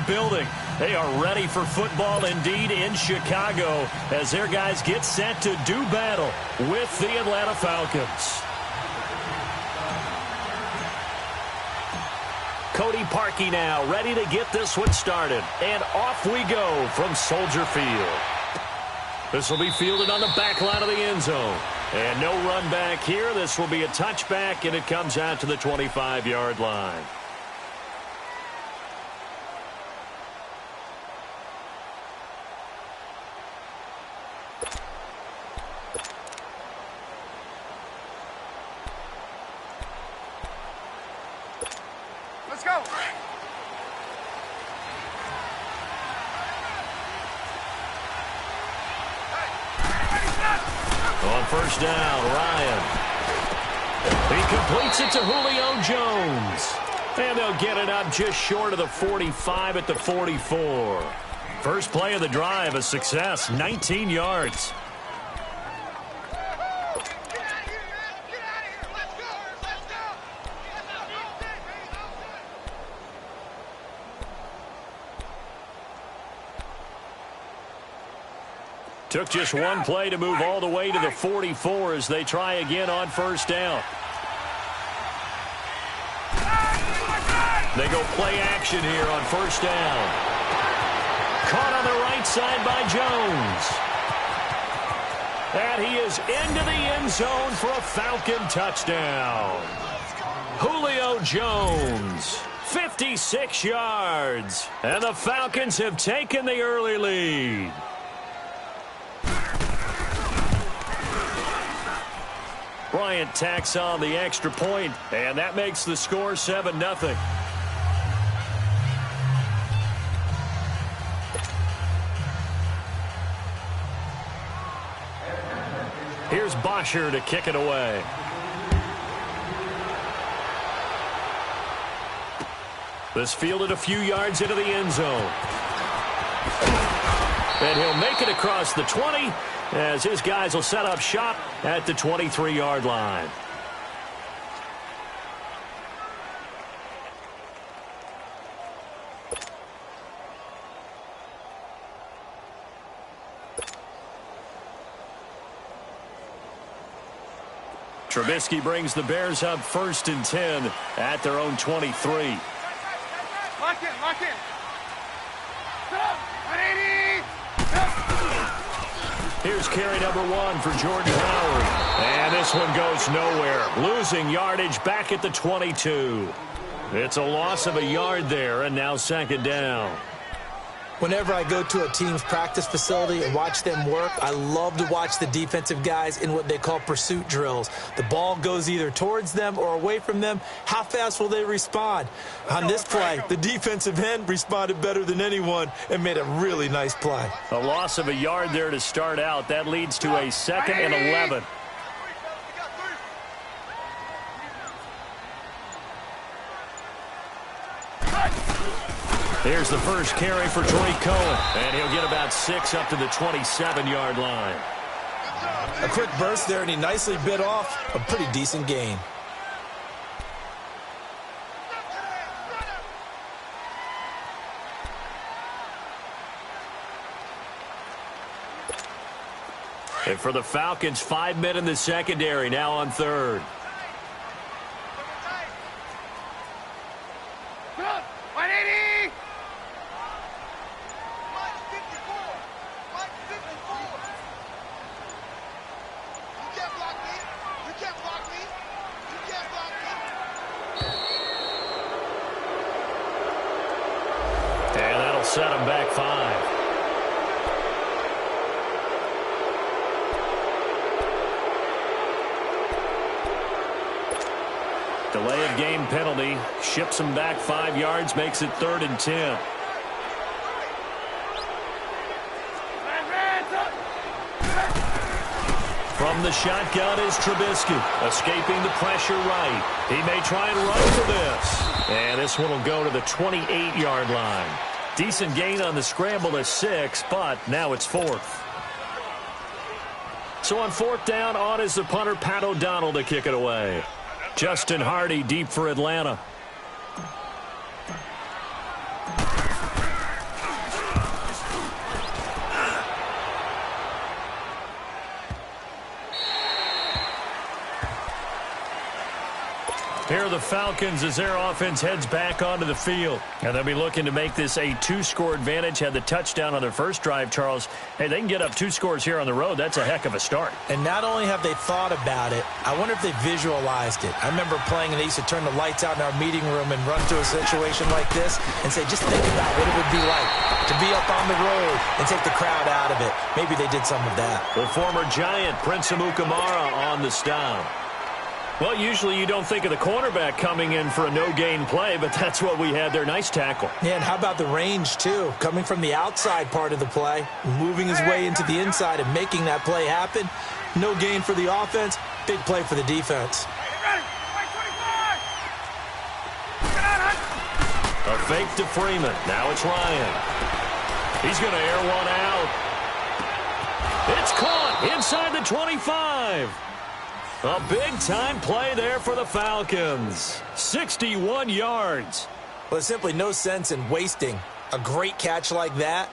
building. They are ready for football indeed in Chicago as their guys get set to do battle with the Atlanta Falcons. Cody Parkey now ready to get this one started. And off we go from Soldier Field. This will be fielded on the back line of the end zone. And no run back here. This will be a touchback, and it comes out to the 25-yard line. Let's go. On first down, Ryan. He completes it to Julio Jones. And they'll get it up just short of the 45 at the 44. First play of the drive, a success, 19 yards. Took just one play to move all the way to the 44 as they try again on first down. They go play action here on first down. Caught on the right side by Jones. And he is into the end zone for a Falcon touchdown. Julio Jones, 56 yards. And the Falcons have taken the early lead. Bryant tacks on the extra point, and that makes the score 7-0. Here's Bosher to kick it away. This fielded a few yards into the end zone. And he'll make it across the 20 as his guys will set up shop at the 23-yard line. Trubisky brings the Bears up 1st and 10 at their own 23. Lock in, lock in. 180. Here's carry number 1 for Jordan Howard. And this one goes nowhere. Losing yardage back at the 22. It's a loss of a yard there, and now 2nd down. Whenever I go to a team's practice facility and watch them work, I love to watch the defensive guys in what they call pursuit drills. The ball goes either towards them or away from them. How fast will they respond? On this play, the defensive end responded better than anyone and made a really nice play. A loss of a yard there to start out. That leads to a 2nd and 11. Here's the first carry for Troy Cohen, and he'll get about 6 up to the 27-yard line. A quick burst there, and he nicely bit off a pretty decent gain. And for the Falcons, 5 men in the secondary, now on 3rd. Set him back 5. Delay of game penalty. Ships him back 5 yards. Makes it 3rd and 10. From the shotgun is Trubisky. Escaping the pressure right. He may try and run for this. And this one will go to the 28-yard line. Decent gain on the scramble to 6, but now it's 4th. So on 4th down, on is the punter, Pat O'Donnell, to kick it away. Justin Hardy deep for Atlanta. Here are the Falcons as their offense heads back onto the field. And they'll be looking to make this a 2-score advantage. Had the touchdown on their first drive, Charles. Hey, they can get up 2 scores here on the road. That's a heck of a start. And not only have they thought about it, I wonder if they visualized it. I remember playing and they used to turn the lights out in our meeting room and run to a situation like this and say, just think about what it would be like to be up on the road and take the crowd out of it. Maybe they did some of that. The former Giant, Prince Amukamara, on the stop. Well, usually you don't think of the cornerback coming in for a no-gain play, but that's what we had there. Nice tackle. Yeah, and how about the range, too? Coming from the outside part of the play, moving his way into the inside and making that play happen. No gain for the offense, big play for the defense. A fake to Freeman. Now it's Ryan. He's going to air one out. It's caught inside the 25. A big-time play there for the Falcons. 61 yards. Well, there's simply no sense in wasting a great catch like that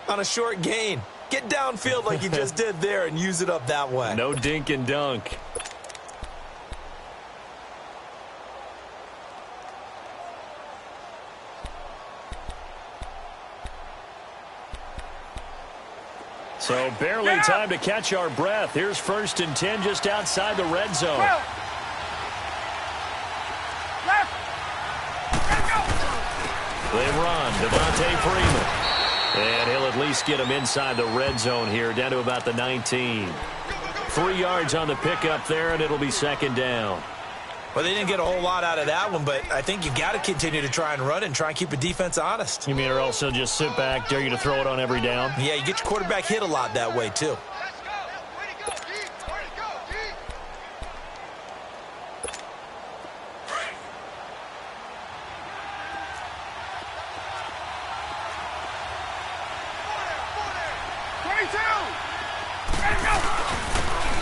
on a short gain. Get downfield like you just did there and use it up that way. No dink and dunk. So barely time to catch our breath. Here's 1st and 10 just outside the red zone. They run. Devontae Freeman. And he'll at least get him inside the red zone here, down to about the 19. 3 yards on the pickup there, and it'll be 2nd down. Well, they didn't get a whole lot out of that one, but I think you got to continue to try and run and try and keep the defense honest. You mean or also just sit back, dare you to throw it on every down? Yeah, you get your quarterback hit a lot that way, too.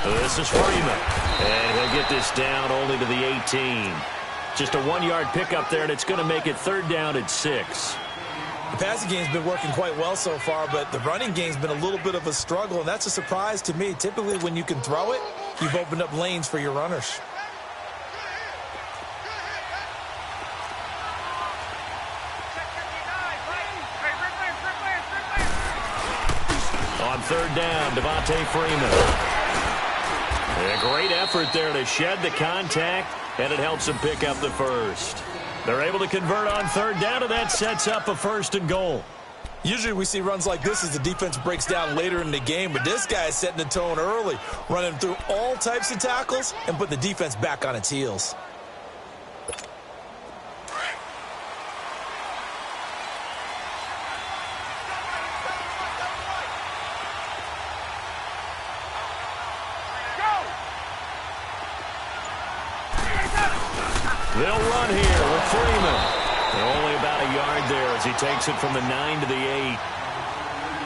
This is Freeman. And he'll get this down only to the 18. Just a 1-yard pickup there, and it's going to make it 3rd down at 6. The passing game's been working quite well so far, but the running game's been a little bit of a struggle, and that's a surprise to me. Typically, when you can throw it, you've opened up lanes for your runners. On 3rd down, Devontae Freeman. A great effort there to shed the contact, and it helps them pick up the 1st. They're able to convert on 3rd down, and that sets up a 1st and goal. Usually we see runs like this as the defense breaks down later in the game, but this guy is setting the tone early, running through all types of tackles and put the defense back on its heels. They'll run here with Freeman. Only about a yard there as he takes it from the 9 to the 8.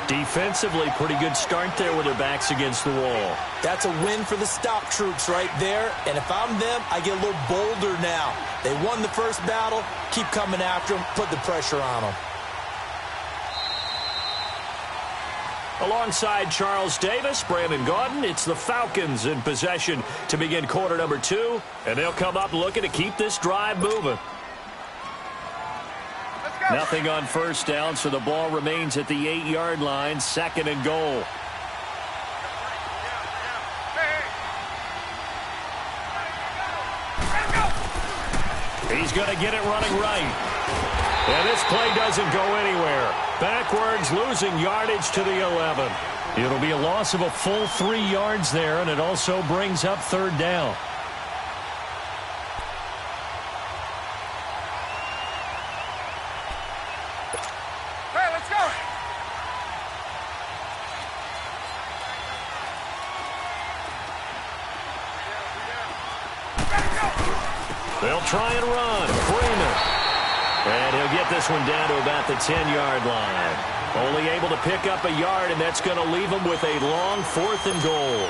Defensively, pretty good start there with their backs against the wall. That's a win for the stop troops right there. And if I'm them, I get a little bolder now. They won the first battle. Keep coming after them. Put the pressure on them. Alongside Charles Davis, Brandon Gaudin, it's the Falcons in possession to begin quarter number 2. And they'll come up looking to keep this drive moving. Nothing on 1st down, so the ball remains at the 8-yard line, 2nd and goal. He's going to get it running right. And this play doesn't go anywhere. Backwards, losing yardage to the 11. It'll be a loss of a full 3 yards there, and it also brings up 3rd down. Hey, let's go. They'll try and run. Freeman. And he'll get this one down to about the 10-yard line. Only able to pick up a yard, and that's going to leave him with a long 4th and goal.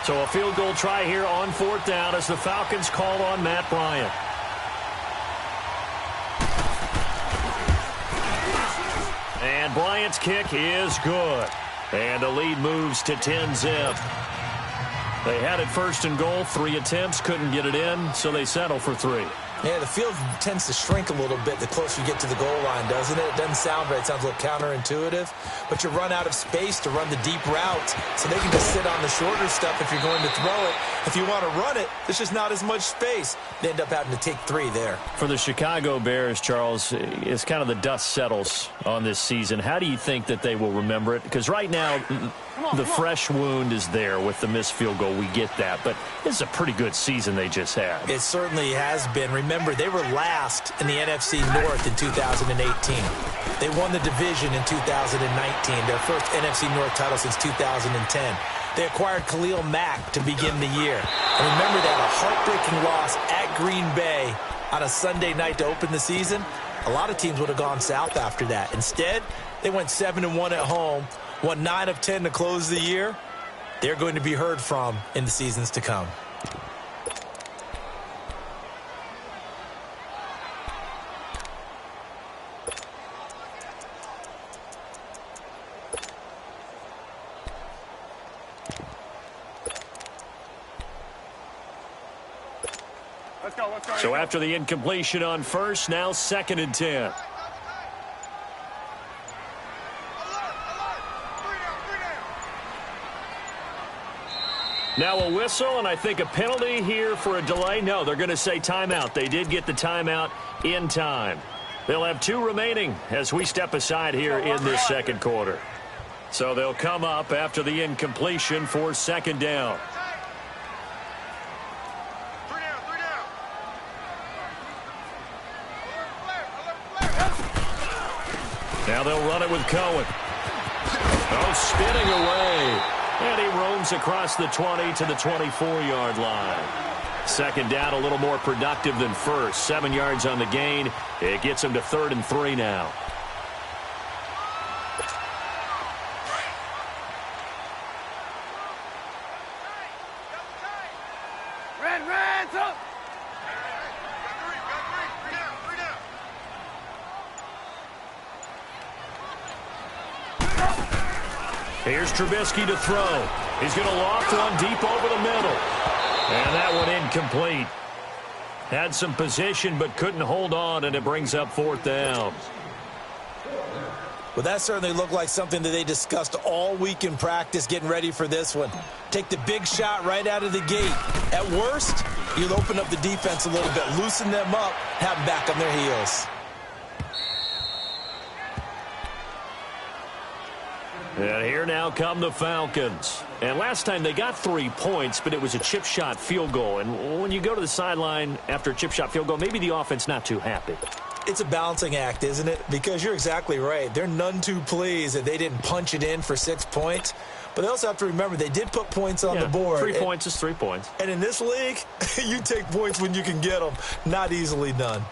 So a field goal try here on 4th down as the Falcons call on Matt Bryant. And Bryant's kick is good. And the lead moves to 10-zip. They had it 1st and goal, 3 attempts, couldn't get it in, so they settle for 3. Yeah, the field tends to shrink a little bit the closer you get to the goal line, doesn't it? It doesn't sound right. It sounds a little counterintuitive. But you run out of space to run the deep routes, so they can just sit on the shorter stuff if you're going to throw it. If you want to run it, there's just not as much space. They end up having to take 3 there. For the Chicago Bears, Charles, it's kind of the dust settles on this season. How do you think that they will remember it? Because right now, the fresh wound is there with the missed field goal. We get that. But this is a pretty good season they just had. It certainly has been. Remember, they were last in the NFC North in 2018. They won the division in 2019, their first NFC North title since 2010. They acquired Khalil Mack to begin the year. And remember, they had a heartbreaking loss at Green Bay on a Sunday night to open the season. A lot of teams would have gone south after that. Instead, they went 7-1 at home, won 9 of 10 to close the year. They're going to be heard from in the seasons to come. Let's go. So after the incompletion on first, now 2nd and 10. Now a whistle, and I think a penalty here for a delay. No, they're going to say timeout. They did get the timeout in time. They'll have 2 remaining as we step aside here in this second quarter. So they'll come up after the incompletion for 2nd down. Now they'll run it with Cohen. Oh, spinning away. And he roams across the 20 to the 24-yard line. 2nd down, a little more productive than first. 7 yards on the gain. It gets him to 3rd and 3 now. Red, up. Here's Trubisky to throw. He's going to loft one deep over the middle. And that one incomplete. Had some position but couldn't hold on, and it brings up 4th down. Well, that certainly looked like something that they discussed all week in practice getting ready for this one. Take the big shot right out of the gate. At worst, you'll open up the defense a little bit, loosen them up, have them back on their heels. And here now come the Falcons. And last time they got 3 points, but it was a chip shot field goal. And when you go to the sideline after a chip shot field goal, maybe the offense not too happy. It's a balancing act, isn't it? Because you're exactly right. They're none too pleased that they didn't punch it in for 6 points. But they also have to remember they did put points on the board. 3 points is 3 points. And in this league, you take points when you can get them. Not easily done.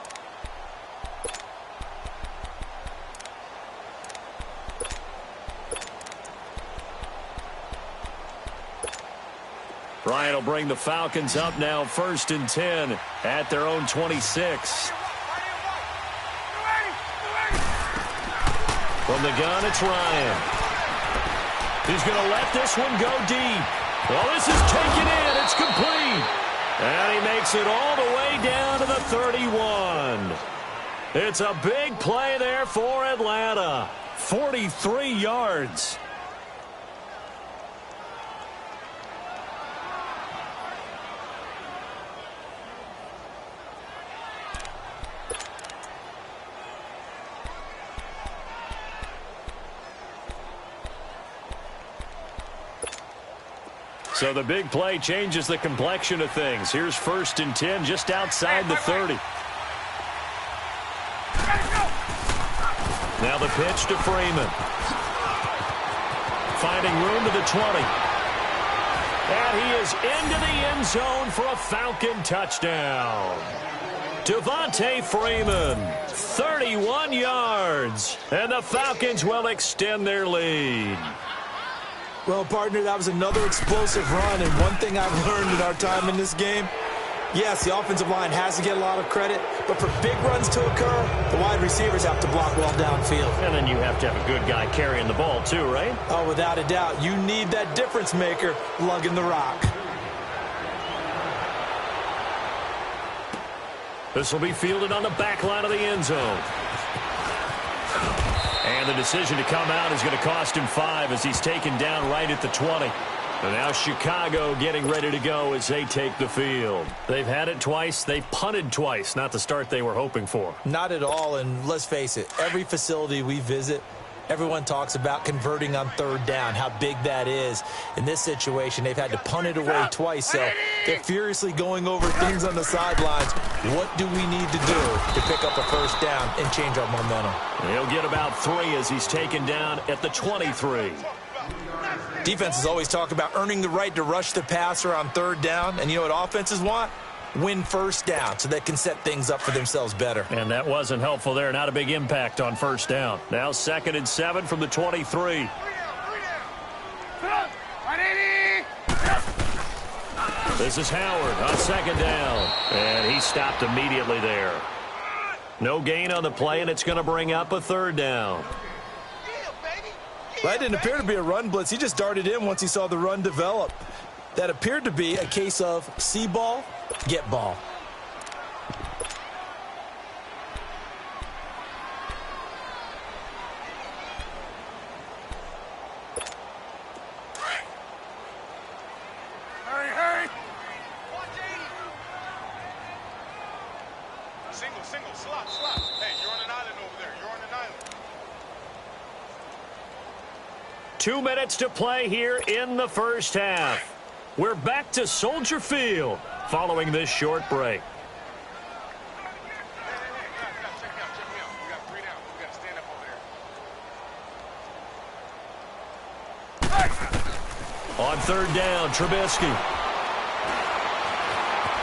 Bryant will bring the Falcons up now 1st and 10 at their own 26. From the gun, it's Ryan. He's going to let this one go deep. Well, this is taken in. It's complete. And he makes it all the way down to the 31. It's a big play there for Atlanta. 43 yards. So the big play changes the complexion of things. Here's 1st and 10 just outside the 30. Now the pitch to Freeman. Finding room to the 20. And he is into the end zone for a Falcon touchdown. Devontae Freeman, 31 yards. And the Falcons will extend their lead. Well, partner, that was another explosive run, and one thing I've learned in our time in this game, yes, the offensive line has to get a lot of credit, but for big runs to occur, the wide receivers have to block well downfield. And then you have to have a good guy carrying the ball too, right? Oh, without a doubt. You need that difference maker lugging the rock. This will be fielded on the back line of the end zone. And the decision to come out is going to cost him 5 as he's taken down right at the 20. And now Chicago getting ready to go as they take the field. They've had it twice. They've punted twice. Not the start they were hoping for. Not at all, and let's face it, every facility we visit, everyone talks about converting on third down, how big that is. In this situation, they've had to punt it away twice, so they're furiously going over things on the sidelines. What do we need to do to pick up a first down and change our momentum? He'll get about 3 as he's taken down at the 23. Defenses always talk about earning the right to rush the passer on third down, and you know what offenses want? Win first down so they can set things up for themselves better. And that wasn't helpful there. Not a big impact on first down. Now 2nd and 7 from the 23. This is Howard on 2nd down. And he stopped immediately there. No gain on the play, and it's going to bring up a 3rd down. That didn't appear to be a run blitz. He just darted in once he saw the run develop. That appeared to be a case of see ball, get ball. Hurry, hurry. Single, slot. Hey, you're on an island over there. You're on an island. 2 minutes to play here in the first half. We're back to Soldier Field following this short break. Check me out. We got 3 down. We got to stand up over there. On 3rd down, Trubisky.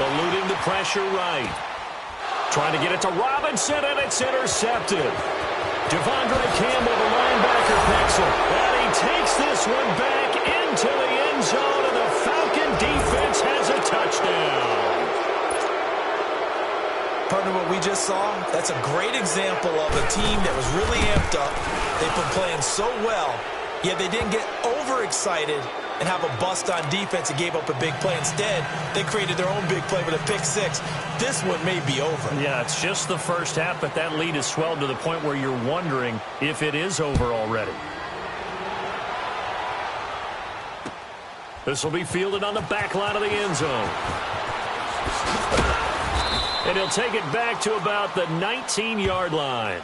Eluding the pressure right. Trying to get it to Robinson, and it's intercepted. Devondre Campbell, the linebacker, picks it. And he takes this one back into the end zone, and the Falcon defense has a touchdown. Partner, what we just saw, that's a great example of a team that was really amped up. They've been playing so well, yet they didn't get overexcited and have a bust on defense and gave up a big play. Instead, they created their own big play with a pick 6. This one may be over. Yeah, it's just the first half, but that lead has swelled to the point where you're wondering if it is over already. This will be fielded on the back line of the end zone. And he'll take it back to about the 19-yard line.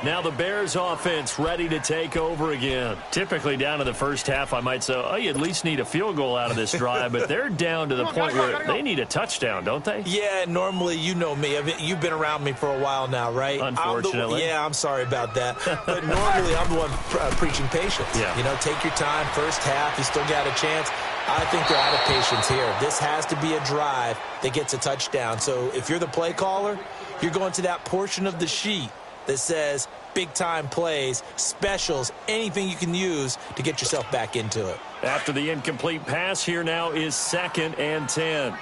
Now the Bears offense ready to take over again. Typically down to the first half, I might say, oh, you at least need a field goal out of this drive, but they're down to the point where they need a touchdown, don't they? Yeah, normally, you know me. You've been around me for a while now, right? Unfortunately. I'm sorry about that. But normally, I'm the one preaching patience. Yeah. You know, take your time. First half, you still got a chance. I think they're out of patience here. This has to be a drive that gets a touchdown. So if you're the play caller, you're going to that portion of the sheet that says big-time plays, specials, anything you can use to get yourself back into it. After the incomplete pass, here now is 2nd and 10.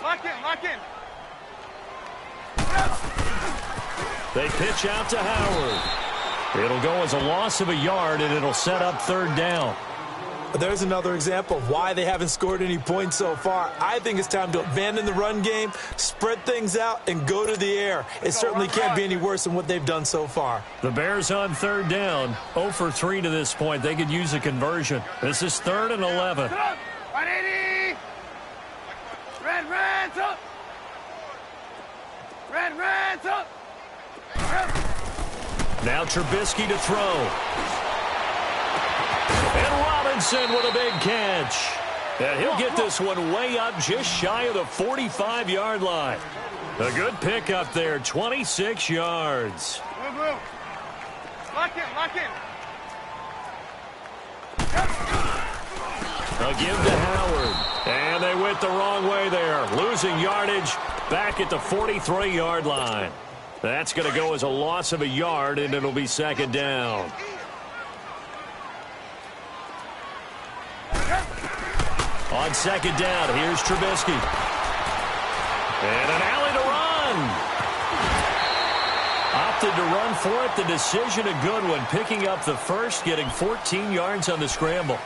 Lock in. They pitch out to Howard. It'll go as a loss of a yard, and it'll set up 3rd down. There's another example of why they haven't scored any points so far. I think it's time to abandon the run game, spread things out, and go to the air. It certainly can't be any worse than what they've done so far. The Bears on 3rd down, 0 for 3 to this point. They could use a conversion. This is 3rd and 11. 180. Red, up. Red, up. Now Trubisky to throw. And Robinson with a big catch. And he'll get this one way up just shy of the 45-yard line. A good pick up there, 26 yards. Move. Lock in. A give to Howard. And they went the wrong way there. Losing yardage back at the 43-yard line. That's going to go as a loss of a yard, and it'll be 2nd down. On 2nd down, here's Trubisky. And an alley to run. Opted to run for it. The decision a good one. Picking up the first, getting 14 yards on the scramble.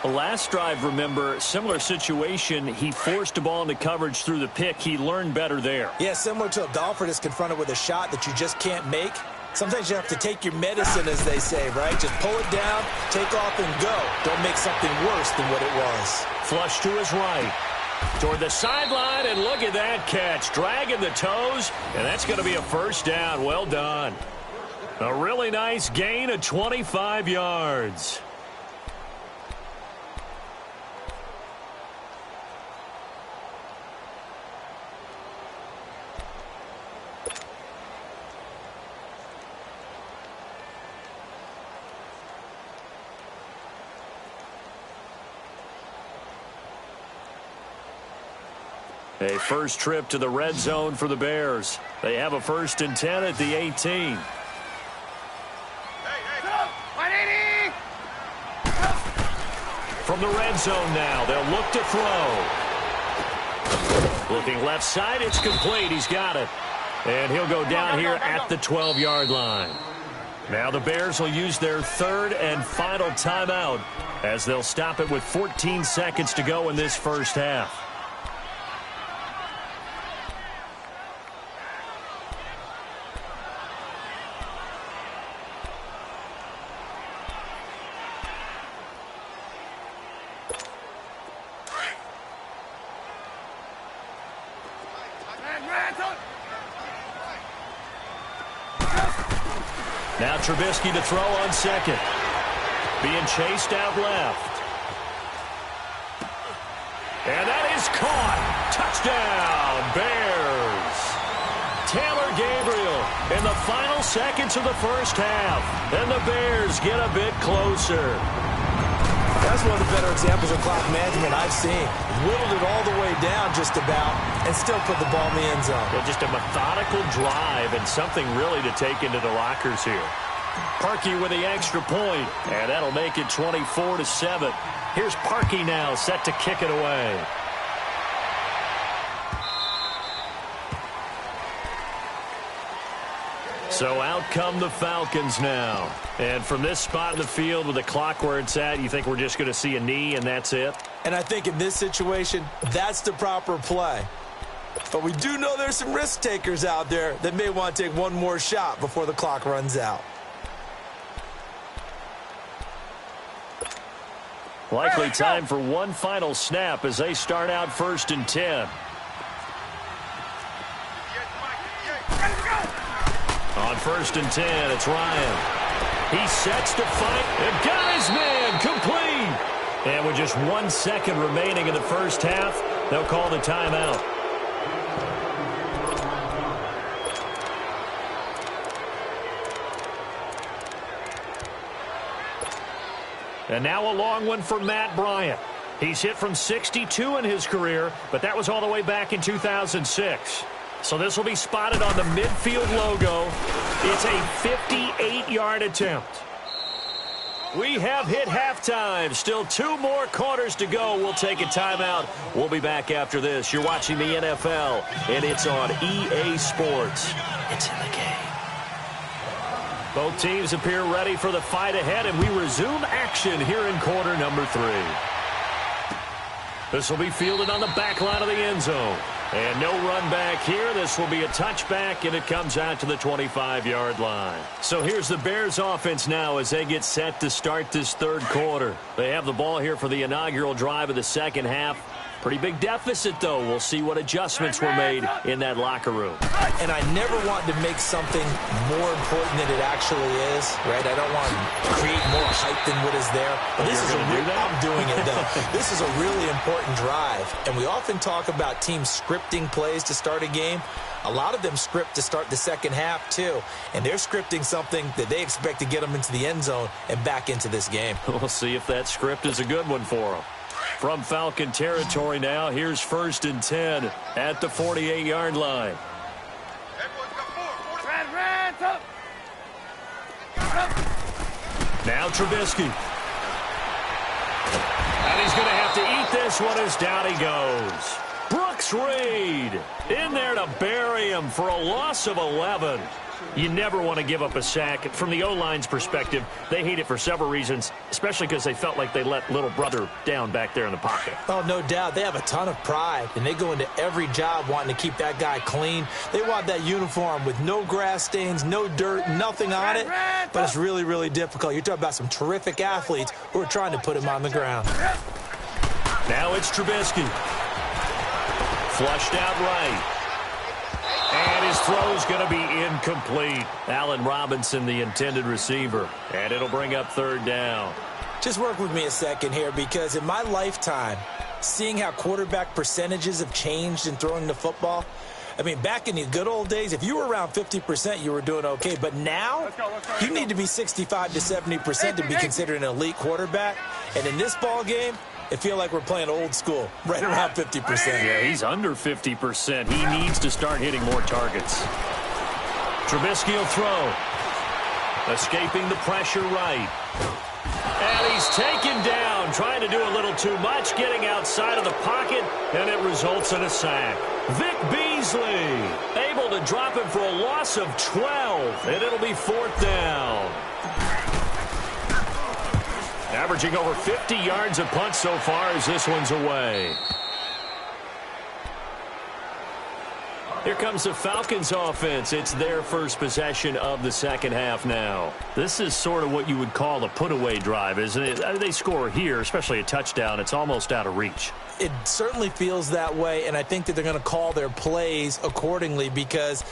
Last drive, remember, similar situation. He forced the ball into coverage through the pick. He learned better there. Yeah, similar to a golfer that's confronted with a shot that you just can't make. Sometimes you have to take your medicine, as they say, right? Just pull it down, take off, and go. Don't make something worse than what it was. Flush to his right. Toward the sideline, and look at that catch. Dragging the toes, and that's going to be a first down. Well done. A really nice gain of 25 yards. A first trip to the red zone for the Bears. They have a 1st and 10 at the 18. From the red zone now, they'll look to throw. Looking left side, it's complete. He's got it. And he'll go down here at the 12-yard line. Now the Bears will use their 3rd and final timeout as they'll stop it with 14 seconds to go in this first half. Now Trubisky to throw on 2nd. Being chased out left. And that is caught. Touchdown, Bears. Taylor Gabriel in the final seconds of the first half. And the Bears get a bit closer. That's one of the better examples of clock management I've seen. Whittled it all the way down just about and still put the ball in the end zone. Yeah, just a methodical drive and something really to take into the lockers here. Parkey with the extra point, and that'll make it 24-7. Here's Parkey now set to kick it away. So out come the Falcons now. And from this spot in the field with the clock where it's at, you think we're just going to see a knee and that's it? And I think in this situation, that's the proper play. But we do know there's some risk takers out there that may want to take one more shot before the clock runs out. Likely time for one final snap as they start out 1st and 10. On 1st and 10, it's Ryan. He sets to fight and got his man complete. And with just 1 second remaining in the first half, they'll call the timeout. And now a long one for Matt Bryant. He's hit from 62 in his career, but that was all the way back in 2006. So this will be spotted on the midfield logo. It's a 58-yard attempt. We have hit halftime. Still 2 more quarters to go. We'll take a timeout. We'll be back after this. You're watching the NFL, and it's on EA Sports. It's in the game. Both teams appear ready for the fight ahead, and we resume action here in quarter number 3. This will be fielded on the back line of the end zone. And no run back here. This will be a touchback, and it comes out to the 25-yard line. So here's the Bears offense now as they get set to start this 3rd quarter. They have the ball here for the inaugural drive of the second half. Pretty big deficit, though. We'll see what adjustments were made in that locker room. And I never want to make something more important than it actually is, right? I don't want to create more hype than what is there. But this is I'm doing it, though. This is a really important drive. And we often talk about teams scripting plays to start a game. A lot of them script to start the second half, too. And they're scripting something that they expect to get them into the end zone and back into this game. We'll see if that script is a good one for them. From Falcon territory now, here's 1st and 10 at the 48-yard line. Now Trubisky. And he's going to have to eat this one as down he goes. Brooks Reed in there to bury him for a loss of 11. You never want to give up a sack. From the O-line's perspective, they hate it for several reasons, especially because they felt like they let little brother down back there in the pocket. Oh, no doubt. They have a ton of pride, and they go into every job wanting to keep that guy clean. They want that uniform with no grass stains, no dirt, nothing on it, but it's really, really difficult. You're talking about some terrific athletes who are trying to put him on the ground. Now it's Trubisky. Flushed out right. And his throw's going to be incomplete. Allen Robinson, the intended receiver. And it'll bring up third down. Just work with me a second here, because in my lifetime, seeing how quarterback percentages have changed in throwing the football, I mean, back in the good old days, if you were around 50%, you were doing okay. But now, you need to be 65 to 70% to be considered an elite quarterback. And in this ball game, it feels like we're playing old school, right around 50%. Yeah, he's under 50%. He needs to start hitting more targets. Trubisky will throw. Escaping the pressure right. And he's taken down, trying to do a little too much, getting outside of the pocket, and it results in a sack. Vic Beasley able to drop him for a loss of 12, and it'll be fourth down. Averaging over 50 yards a punt so far as this one's away. Here comes the Falcons offense. It's their first possession of the second half now. This is sort of what you would call a put-away drive, isn't it? They score here, especially a touchdown. It's almost out of reach. It certainly feels that way, and I think that they're going to call their plays accordingly, because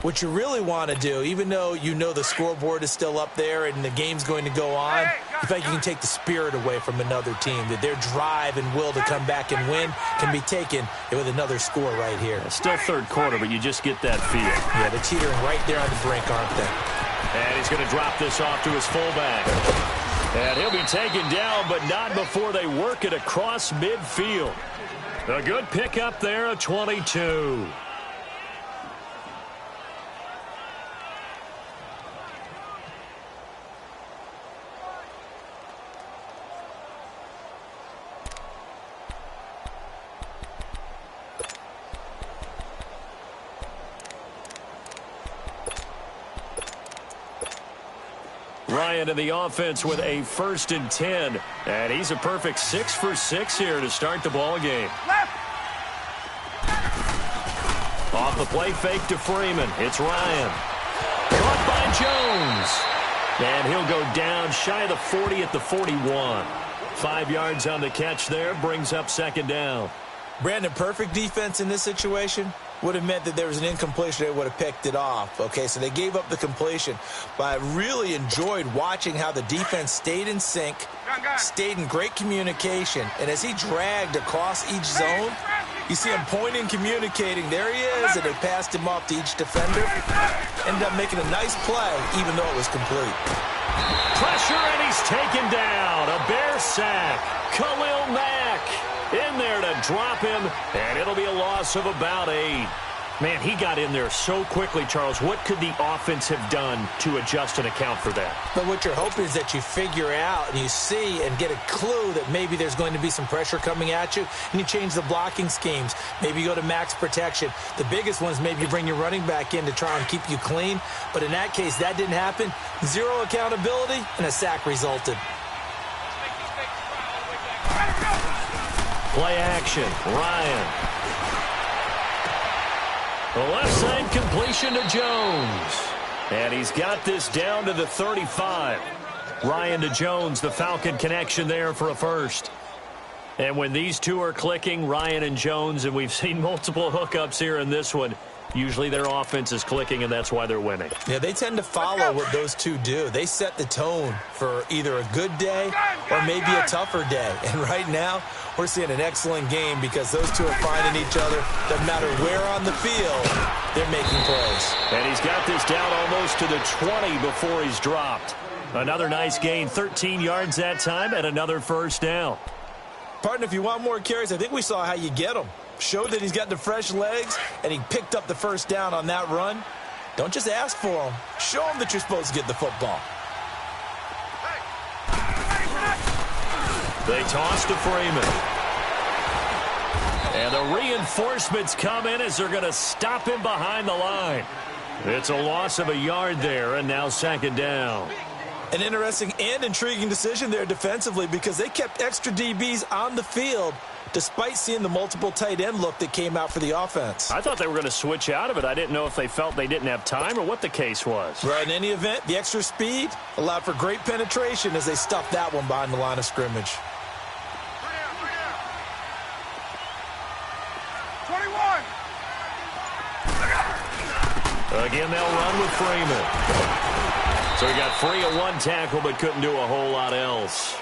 what you really want to do, even though you know the scoreboard is still up there and the game's going to go on, you think you can take the spirit away from another team, that their drive and will to come back and win can be taken with another score right here. It's still third quarter, but you just get that feel. Yeah, they're teetering right there on the brink, aren't they? And he's going to drop this off to his fullback. And he'll be taken down, but not before they work it across midfield. A good pickup there, a 22. Ryan in the offense with a 1st and 10. And he's a perfect 6 for 6 here to start the ball game. Off the play fake to Freeman. It's Ryan. Caught by Jones. And he'll go down shy of the 40 at the 41. 5 yards on the catch there. Brings up second down. Brandon, perfect defense in this situation would have meant that there was an incompletion. They would have picked it off. Okay, so they gave up the completion. But I really enjoyed watching how the defense stayed in sync, stayed in great communication. And as he dragged across each zone, you see him pointing, communicating. There he is, and they passed him off to each defender. Ended up making a nice play, even though it was complete. Pressure, and he's taken down. A Bear sack. Khalil Mack in there to drop him, and it'll be a loss of about 8. Man, he got in there so quickly, Charles. What could the offense have done to adjust and account for that? But what you're hoping is that you figure out and you see and get a clue that maybe there's going to be some pressure coming at you, and you change the blocking schemes. Maybe you go to max protection. The biggest one is maybe you bring your running back in to try and keep you clean. But in that case, that didn't happen. 0 accountability, and a sack resulted. Play action. Ryan. The left side completion to Jones. And he's got this down to the 35. Ryan to Jones, the Falcon connection there for a first. And when these two are clicking, Ryan and Jones, and we've seen multiple hookups here in this one, usually their offense is clicking, and that's why they're winning. Yeah, they tend to follow what those two do. They set the tone for either a good day or maybe a tougher day. And right now, we're seeing an excellent game because those two are finding each other. Doesn't matter where on the field, they're making plays. And he's got this down almost to the 20 before he's dropped. Another nice gain, 13 yards that time, and another first down. Partner, if you want more carries, I think we saw how you get them. Showed that he's got the fresh legs, and he picked up the first down on that run. Don't just ask for him. Show him that you're supposed to get the football. They toss to Freeman. And the reinforcements come in as they're going to stop him behind the line. It's a loss of a yard there, and now second down. An interesting and intriguing decision there defensively because they kept extra DBs on the field despite seeing the multiple tight end look that came out for the offense. I thought they were going to switch out of it. I didn't know if they felt they didn't have time or what the case was. Right, in any event, the extra speed allowed for great penetration as they stuffed that one behind the line of scrimmage. 21. Again, they'll run with Freeman. So he got free of one tackle but couldn't do a whole lot else.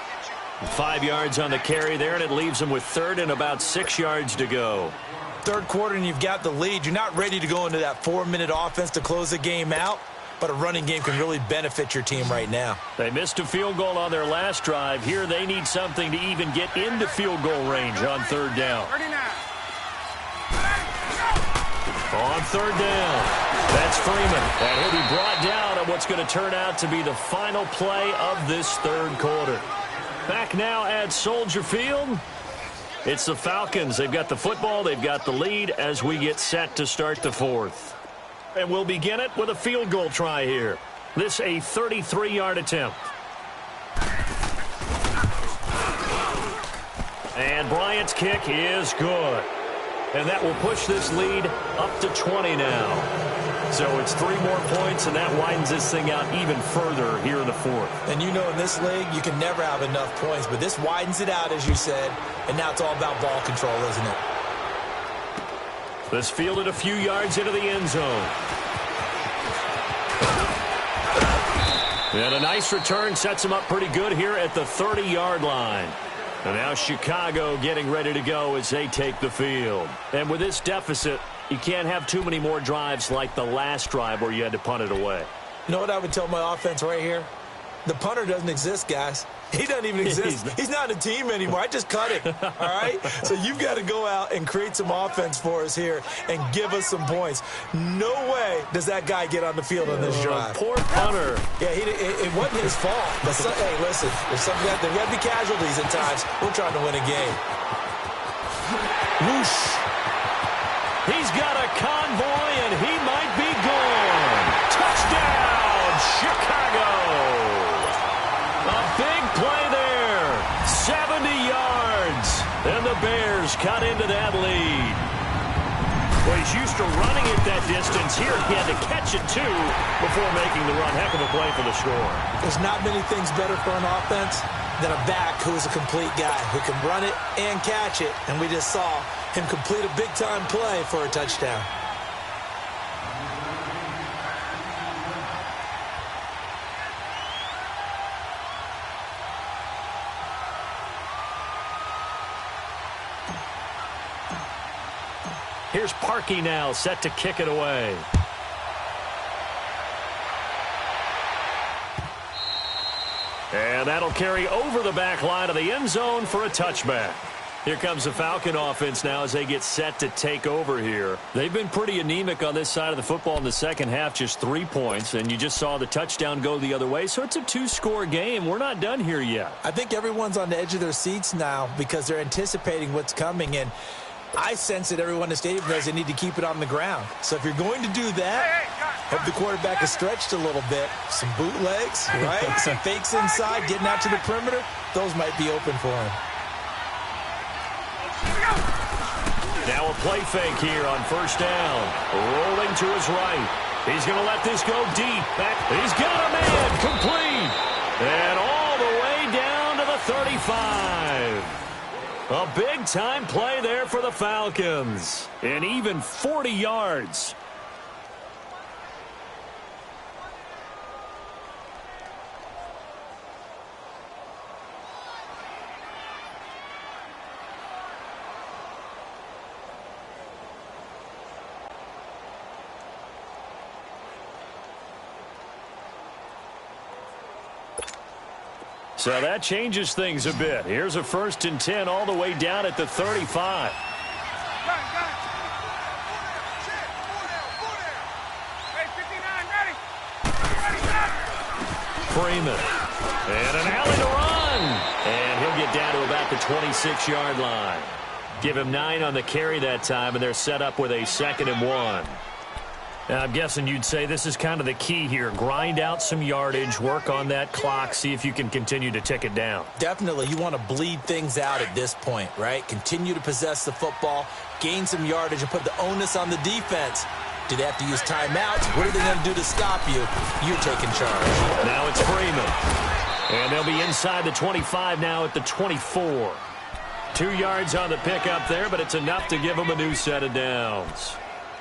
5 yards on the carry there, and it leaves him with third and about 6 yards to go. Third quarter and you've got the lead. You're not ready to go into that 4-minute offense to close the game out, but a running game can really benefit your team right now. They missed a field goal on their last drive. Here they need something to even get into field goal range on third down. 39. On third down, that's Freeman. And he'll be brought down on what's going to turn out to be the final play of this third quarter. Back now at Soldier Field. It's the Falcons. They've got the football. They've got the lead as we get set to start the fourth. And we'll begin it with a field goal try here. This a 33-yard attempt. And Bryant's kick is good. And that will push this lead up to 20 now. So it's 3 more points, and that widens this thing out even further here in the fourth. And you know in this league, you can never have enough points, but this widens it out, as you said, and now it's all about ball control, isn't it? This fielded a few yards into the end zone. And a nice return sets him up pretty good here at the 30-yard line. And now Chicago getting ready to go as they take the field. And with this deficit, you can't have too many more drives like the last drive where you had to punt it away. You know what I would tell my offense right here? The punter doesn't exist, guys. He doesn't even exist. He's not a team anymore. I just cut him, all right? So you've got to go out and create some offense for us here and give us some points. No way does that guy get on the field on this drive. Poor punter. Yeah, it wasn't his fault. But hey, listen, there's got to be casualties at times. We're trying to win a game. Whoosh. He's got a convoy, and he might be gone. Touchdown, Chicago. A big play there. 70 yards. And the Bears cut into that lead. Well, he's used to running it that distance. Here he had to catch it, too, before making the run. Heck of a play for the score. There's not many things better for an offense than a back who is a complete guy who can run it and catch it. And we just saw him complete a big-time play for a touchdown. Here's Parkey now, set to kick it away. And that'll carry over the back line of the end zone for a touchback. Here comes the Falcon offense now as they get set to take over here. They've been pretty anemic on this side of the football in the second half, just 3 points, and you just saw the touchdown go the other way, so it's a 2-score game. We're not done here yet. I think everyone's on the edge of their seats now because they're anticipating what's coming, and I sense that everyone in the stadium knows they need to keep it on the ground. So if you're going to do that, hope the quarterback is stretched a little bit. Some bootlegs, right? Some fakes inside, getting out to the perimeter. Those might be open for him. Now a play fake here on first down. Rolling to his right. He's going to let this go deep. Back. He's got a man complete. And all the way down to the 35. A big-time play there for the Falcons. And even 40 yards. So that changes things a bit. Here's a 1st and 10 all the way down at the 35. Freeman. And an alley to run. And he'll get down to about the 26-yard line. Give him 9 on the carry that time, and they're set up with a 2nd and 1. And I'm guessing you'd say this is kind of the key here. Grind out some yardage, work on that clock, see if you can continue to tick it down. Definitely. You want to bleed things out at this point, right? Continue to possess the football, gain some yardage, and put the onus on the defense. Do they have to use timeouts? What are they going to do to stop you? You're taking charge. Now it's Freeman. And they'll be inside the 25 now at the 24. 2 yards on the pickup there, but it's enough to give them a new set of downs.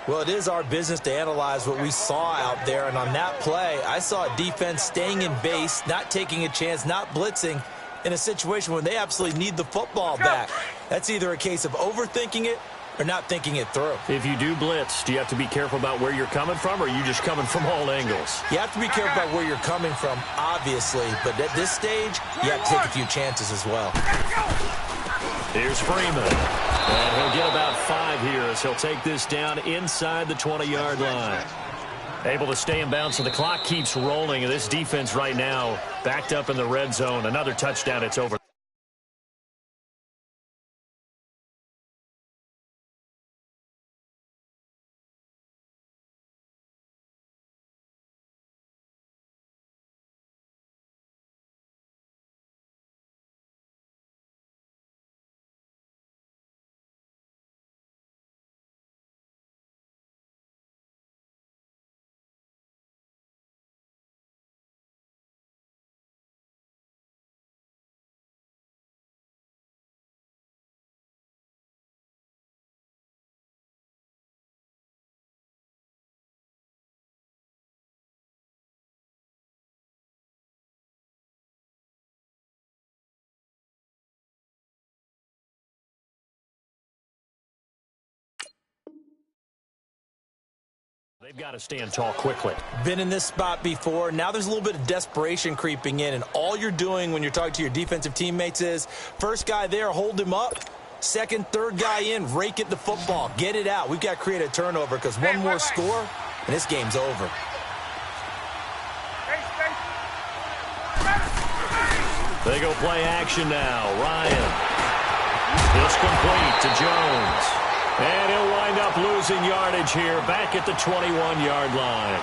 Well, it is our business to analyze what we saw out there, and on that play, I saw a defense staying in base, not taking a chance, not blitzing, in a situation where they absolutely need the football back. That's either a case of overthinking it or not thinking it through. If you do blitz, do you have to be careful about where you're coming from, or are you just coming from all angles? You have to be careful about where you're coming from, obviously, but at this stage, you have to take a few chances as well. Here's Freeman. And he'll get about 5 here as he'll take this down inside the 20-yard line. Able to stay in bounds, so the clock keeps rolling. And this defense right now backed up in the red zone. Another touchdown, it's over. They've got to stand tall quickly. Been in this spot before. Now there's a little bit of desperation creeping in, and all you're doing when you're talking to your defensive teammates is first guy there, hold him up. Second, third guy in, rake at the football. Get it out. We've got to create a turnover because one more score, and this game's over. They go play action now. Ryan. It's complete to Jones. And he'll wind up losing yardage here back at the 21-yard line.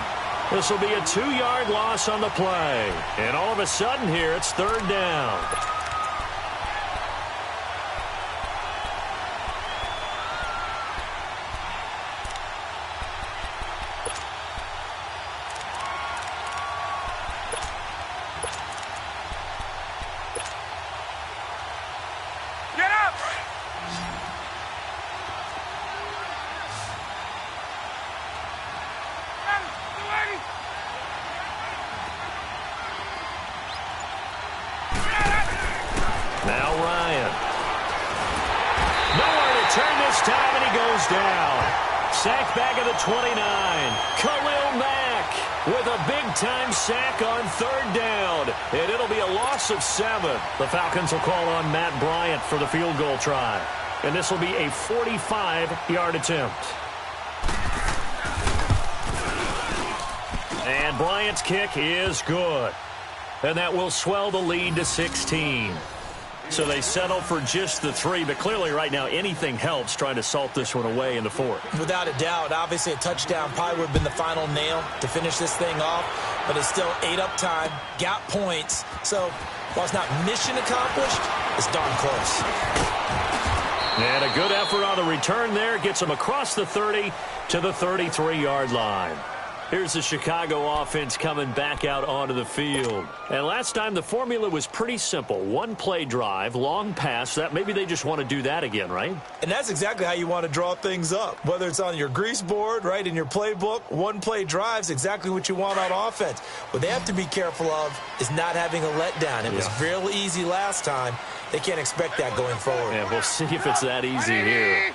This will be a 2-yard loss on the play. And all of a sudden here, it's third down. Now Ryan. Nowhere to turn this time, and he goes down. Sack back at the 29. Khalil Mack with a big-time sack on third down. And it'll be a loss of 7. The Falcons will call on Matt Bryant for the field goal try. And this will be a 45-yard attempt. And Bryant's kick is good. And that will swell the lead to 16. So they settle for just the 3, but clearly right now anything helps trying to salt this one away in the 4th. Without a doubt, obviously a touchdown probably would have been the final nail to finish this thing off, but it's still 8 up time, got points. So while it's not mission accomplished, it's darn close. And a good effort on the return there gets them across the 30 to the 33-yard line. Here's the Chicago offense coming back out onto the field. And last time the formula was pretty simple. 1-play drive, long pass. That maybe they just want to do that again, right? And that's exactly how you want to draw things up. Whether it's on your grease board, right, in your playbook, 1-play drive's exactly what you want on offense. What they have to be careful of is not having a letdown. It was real easy last time. They can't expect that going forward. Yeah, we'll see if it's that easy here.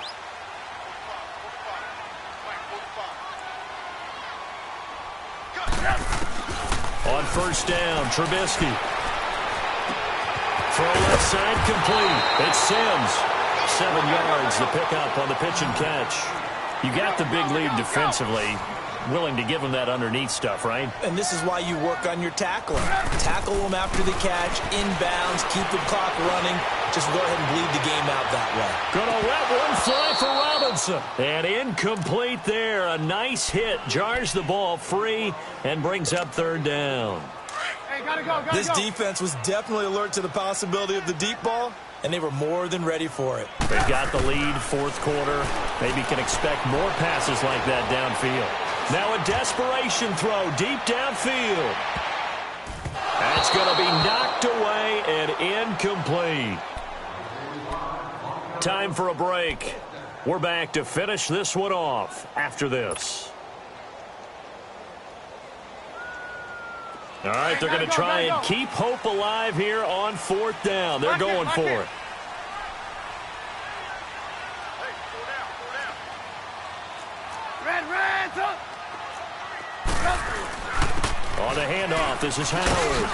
On first down, Trubisky. Throw left side complete. It's Sims. 7 yards, the pickup on the pitch and catch. You got the big lead defensively. willing to give him that underneath stuff, right? And this is why you work on your tackling. Tackle them after the catch, inbounds, keep the clock running. Just go ahead and bleed the game out that way. Gonna let one fly for Robinson. And incomplete there. A nice hit. Jars the ball free and brings up third down. Hey, gotta go. This defense was definitely alert to the possibility of the deep ball, and they were more than ready for it. They've got the lead, fourth quarter. Maybe can expect more passes like that downfield. Now a desperation throw deep downfield. That's going to be knocked away and incomplete. Time for a break. We're back to finish this one off after this. All right, they're going to try and keep hope alive here on fourth down. They're going for it. On the handoff, this is Howard.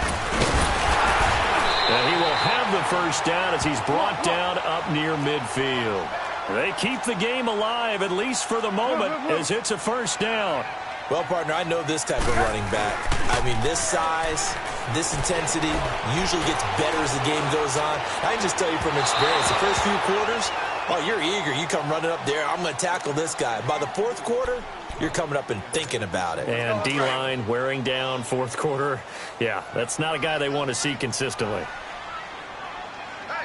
And he will have the first down as he's brought down up near midfield. They keep the game alive, at least for the moment, as it's a first down. Well, partner, I know this type of running back. I mean, this size, this intensity usually gets better as the game goes on. I can just tell you from experience, the first few quarters, oh, you're eager. You come running up there, I'm going to tackle this guy. By the fourth quarter, you're coming up and thinking about it. And D-line wearing down fourth quarter. Yeah, that's not a guy they want to see consistently. Hey, we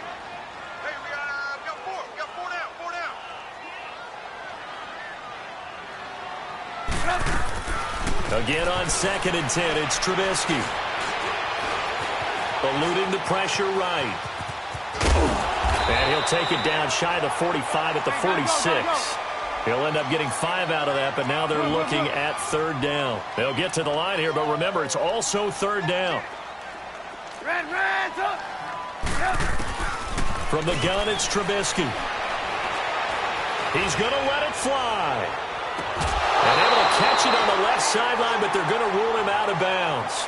got four down. Again on 2nd and 10, it's Trubisky. Eluding the pressure right. And he'll take it down shy of the 45 at the 46. He'll end up getting 5 out of that, but now they're looking at third down. They'll get to the line here, but remember, it's also third down. From the gun, it's Trubisky. He's going to let it fly. And able to catch it on the left sideline, but they're going to rule him out of bounds.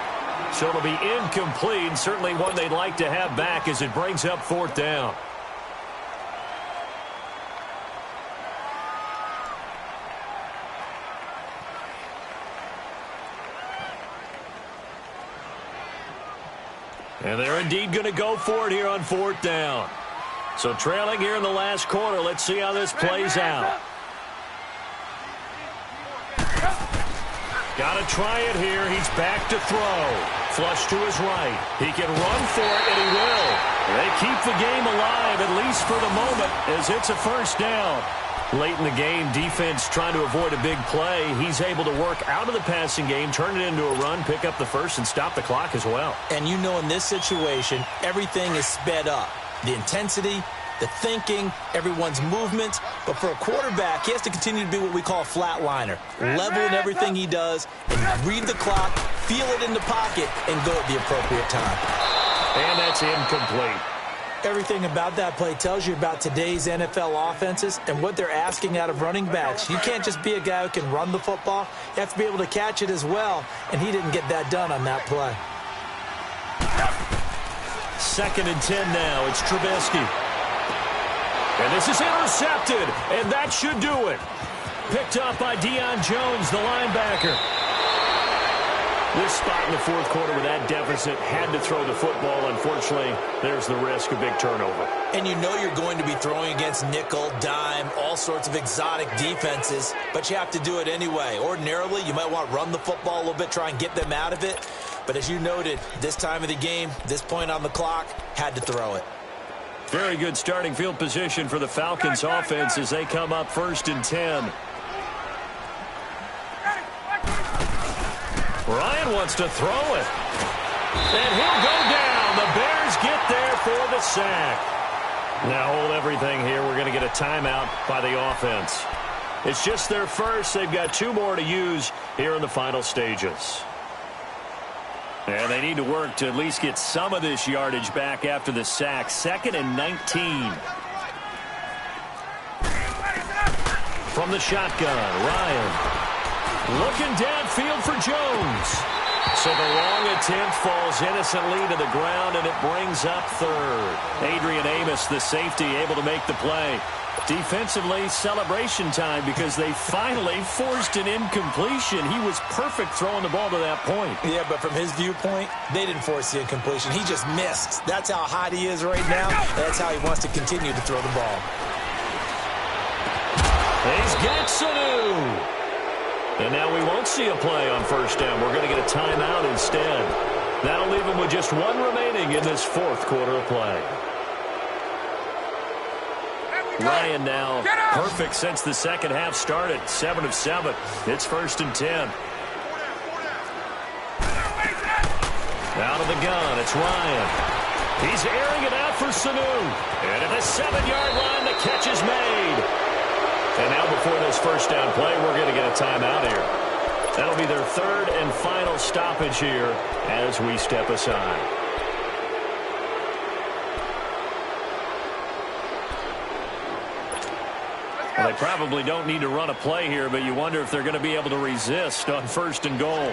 So it'll be incomplete, and certainly one they'd like to have back as it brings up fourth down. And they're indeed going to go for it here on fourth down. So trailing here in the last quarter. Let's see how this plays out. Got to try it here. He's back to throw. Flush to his right. He can run for it, and he will. They keep the game alive, at least for the moment, as it's a first down. Late in the game, defense trying to avoid a big play. He's able to work out of the passing game, turn it into a run, pick up the first, and stop the clock as well. And you know in this situation, everything is sped up. The intensity, the thinking, everyone's movement. But for a quarterback, he has to continue to be what we call a flatliner. Level in everything he does, and read the clock, feel it in the pocket, and go at the appropriate time. And that's incomplete. Everything about that play tells you about today's NFL offenses and what they're asking out of running backs. You can't just be a guy who can run the football. You have to be able to catch it as well, and he didn't get that done on that play. 2nd and 10 now. It's Trubisky. And this is intercepted, and that should do it. Picked off by Deion Jones, the linebacker. This spot in the fourth quarter with that deficit, had to throw the football. Unfortunately, there's the risk of big turnover. And you know you're going to be throwing against nickel, dime, all sorts of exotic defenses, but you have to do it anyway. Ordinarily, you might want to run the football a little bit, try and get them out of it. But as you noted, this time of the game, this point on the clock, had to throw it. Very good starting field position for the Falcons offense as they come up 1st and 10. Ryan wants to throw it. And he'll go down. The Bears get there for the sack. Now hold everything here. We're going to get a timeout by the offense. It's just their first. They've got 2 more to use here in the final stages. And they need to work to at least get some of this yardage back after the sack. 2nd and 19. From the shotgun, Ryan. Looking downfield for Jones. So the long attempt falls innocently to the ground, and it brings up 3rd. Adrian Amos, the safety, able to make the play. Defensively, celebration time because they finally forced an incompletion. He was perfect throwing the ball to that point. Yeah, but from his viewpoint, they didn't force the incompletion. He just missed. That's how hot he is right now. That's how he wants to continue to throw the ball. He's got Sanu. And now we won't see a play on first down. We're going to get a timeout instead. That'll leave him with just one remaining in this fourth quarter of play. Ryan now perfect since the second half started. 7 of 7. It's 1st and 10. Out of the gun, it's Ryan. He's airing it out for Sanu. And at the 7-yard line, the catch is made. And now before this first down play, we're going to get a timeout here. That'll be their third and final stoppage here as we step aside. Well, they probably don't need to run a play here, but you wonder if they're going to be able to resist on 1st and goal.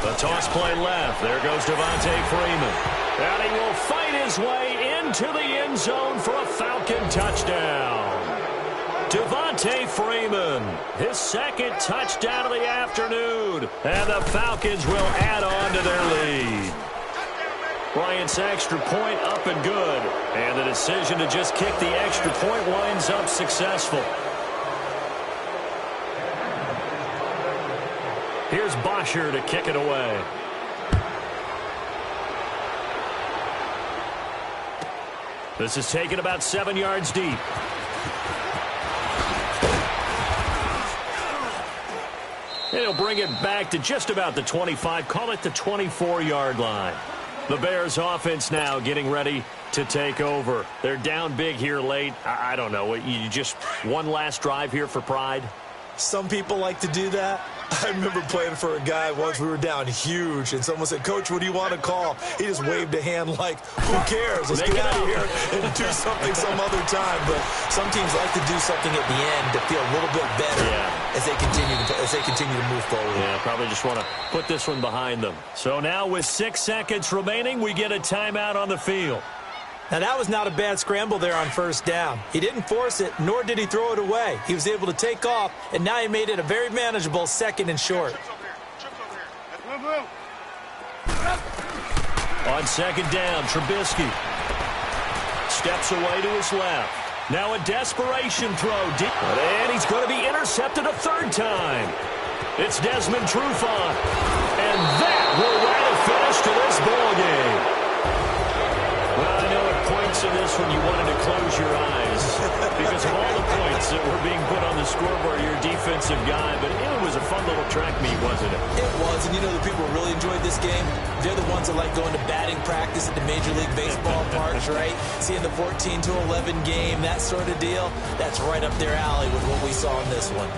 The toss play left. There goes Devontae Freeman. And he will fight his way into the end zone for a Falcon touchdown. Devontae Freeman, his second touchdown of the afternoon. And the Falcons will add on to their lead. Bryant's extra point up and good. And the decision to just kick the extra point winds up successful. Here's Bosher to kick it away. This is taken about 7 yards deep. And he'll bring it back to just about the 25. Call it the 24-yard line. The Bears offense now getting ready to take over. They're down big here late. I don't know. You just one last drive here for pride? Some people like to do that. I remember playing for a guy once. We were down huge, and someone said, "Coach, what do you want to call?" He just waved a hand like, "Who cares? Let's get out of here and do something some other time." But some teams like to do something at the end to feel a little bit better as they continue to move forward. Yeah, probably just want to put this one behind them. So now with 6 seconds remaining, we get a timeout on the field. Now, that was not a bad scramble there on first down. He didn't force it, nor did he throw it away. He was able to take off, and now he made it a very manageable 2nd and short. On 2nd down, Trubisky steps away to his left. Now a desperation throw deep, and he's going to be intercepted a 3rd time. It's Desmond Trufant, and that will write a finish to this ball game. Well, I know at points in this one you wanted to close your eyes because of all the points that were being put on the scoreboard. You're a defensive guy, but it was a fun little track meet, wasn't it? It was, and you know the people who really enjoyed this game? They're the ones that like going to batting practice at the Major League Baseball parks, right? Seeing the 14-11 game, that sort of deal. That's right up their alley with what we saw in this one.